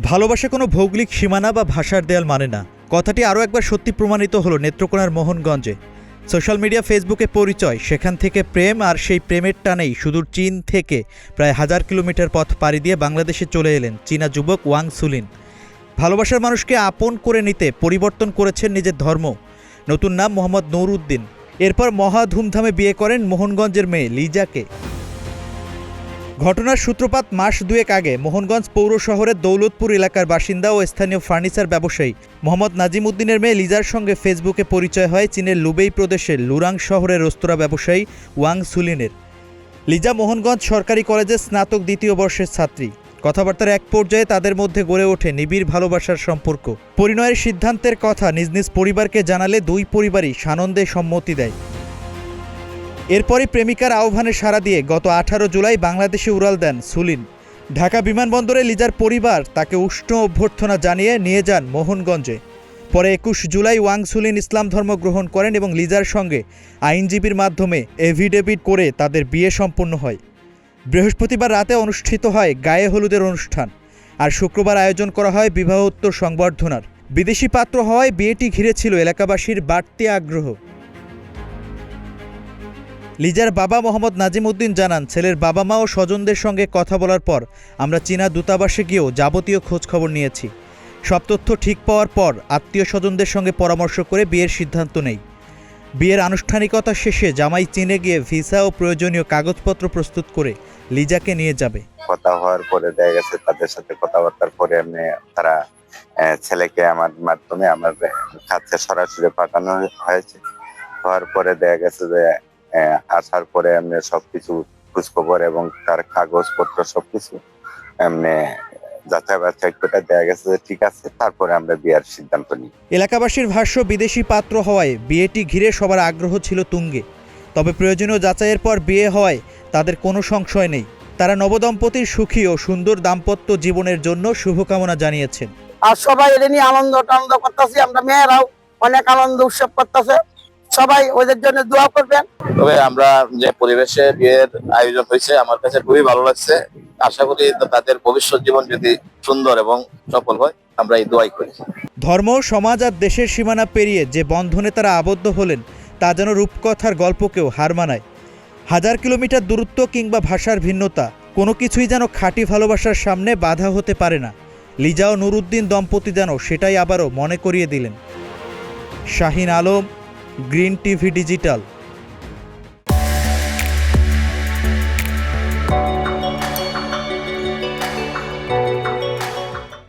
ভালোবাসা কোনো ভৌগোলিক সীমানা বা ভাষার দেয়াল মানে না। কথাটি আরও একবার সত্যি প্রমাণিত হলো নেত্রকোনার মোহনগঞ্জে। সোশ্যাল মিডিয়া ফেসবুকে পরিচয়, সেখান থেকে প্রেম, আর সেই প্রেমের টানেই সুদূর চীন থেকে প্রায় 1000 কিলোমিটার পথ পাড়ি দিয়ে বাংলাদেশে চলে এলেন চীনা যুবক ওয়াং সুলিন। ভালোবাসার মানুষকে আপন করে নিতে পরিবর্তন করেছেন নিজের ধর্ম। নতুন নাম মোহাম্মদ নুরউদ্দিন। এরপর মহা ধুমধামে বিয়ে করেন মোহনগঞ্জের মেয়ে লিজাকে। ঘটনার সূত্রপাত মাস দুয়েক আগে মোহনগঞ্জ পৌর শহরের দৌলতপুর এলাকার বাসিন্দা ও স্থানীয় ফার্নিচার ব্যবসায়ী মোহাম্মদ নাজিম উদ্দিনের মেয়ে লিজার সঙ্গে ফেসবুকে পরিচয় হয় চীনের লুবেই প্রদেশের লুরাং শহরের রেস্তোরাঁ ব্যবসায়ী ওয়াং সুলিনের। লিজা মোহনগঞ্জ সরকারি কলেজের স্নাতক দ্বিতীয় বর্ষের ছাত্রী। কথাবার্তার এক পর্যায়ে তাদের মধ্যে গড়ে ওঠে নিবিড় ভালোবাসার সম্পর্ক। পরিণয়ের সিদ্ধান্তের কথা নিজ নিজ পরিবারকে জানালে দুই পরিবারই সানন্দে সম্মতি দেয়। এরপরই প্রেমিকার আহ্বানে সাড়া দিয়ে গত 18 জুলাই বাংলাদেশে উড়াল দেন সুলিন। ঢাকা বিমানবন্দরে লিজার পরিবার তাকে উষ্ণ অভ্যর্থনা জানিয়ে নিয়ে যান মোহনগঞ্জে। পরে 21 জুলাই ওয়াং সুলিন ইসলাম ধর্ম গ্রহণ করেন এবং লিজার সঙ্গে আইনজীবীর মাধ্যমে এফিডেভিট করে তাদের বিয়ে সম্পন্ন হয়। বৃহস্পতিবার রাতে অনুষ্ঠিত হয় গায়ে হলুদের অনুষ্ঠান, আর শুক্রবার আয়োজন করা হয় বিবাহোত্তর সংবর্ধনার। বিদেশি পাত্র হওয়ায় বিয়েটি ঘিরে ছিল এলাকাবাসীর বাড়তি আগ্রহ। লিজার বাবা মোহাম্মদ নাজিম উদ্দিন জানান, ছেলের বাবা মা ও স্বজনদের সঙ্গে কথা বলার পর আমরা চীনা দূতাবাসে গিয়েও যাবতীয় খোঁজখবর নিয়েছি। সব তথ্য ঠিক পাওয়ার পর আত্মীয় স্বজনদের সঙ্গে পরামর্শ করে বিয়ের সিদ্ধান্ত নেই। বিয়ের আনুষ্ঠানিকতা শেষে জামাই চীনে গিয়ে ভিসা ও প্রয়োজনীয় কাগজপত্র প্রস্তুত করে লিজাকে নিয়ে যাবে। কথা হওয়ার পরে দেখা গেছে তাদের সাথে কথাবার্তার পরে তারা ছেলেকে আমার মাধ্যমে আমার কাছে সরাসরি পাঠানো হয়েছে। হওয়ার পরে দেখা গেছে যে আসার পরে এমনি সবকিছু খোঁজখবর এবং তার কাগজপত্র সবকিছু এমনি যাচাই বাছাই করে দেখা গেছে যে ঠিক আছে, তারপরে আমরা বিয়ের সিদ্ধান্ত নিই। এলাকাবাসীর ভাষ্য, বিদেশি পাত্র হওয়ায় বিয়েটি ঘিরে সবার আগ্রহ ছিল তুঙ্গে। তবে প্রয়োজনীয় যাচাইয়ের পর বিয়ে হওয়ায় তাদের কোনো সংশয় নেই। তারা নবদম্পতির সুখী ও সুন্দর দাম্পত্য জীবনের জন্য শুভকামনা জানিয়েছেন। আর সবাই এটা নিয়ে আনন্দ করতেছি, আমরা মেয়েরাও অনেক আনন্দ উৎসব করতেছে। সবাই ওদের জন্য দোয়া করবেন। তবে আমরা যে পরিবেশে বিয়ের আয়োজন হয়েছে আমার কাছে খুবই ভালো লাগছে। আশা করি তাদের ভবিষ্যৎ জীবন যদি সুন্দর এবং সফল হয়, আমরা এই দোয়াই করি। ধর্ম, সমাজ আর দেশের সীমানা পেরিয়ে যে বন্ধনে তারা আবদ্ধ হলেন তা যেন রূপকথার গল্পকেও হার মানায়। 1000 কিলোমিটার দূরত্ব কিংবা ভাষার ভিন্নতা কোনো কিছুই যেন খাঁটি ভালোবাসার সামনে বাধা হতে পারে না। লিজা ও নুরউদ্দিন দম্পতি যেন সেটাই আবারও মনে করিয়ে দিলেন। Shahin Alam, green TV digital.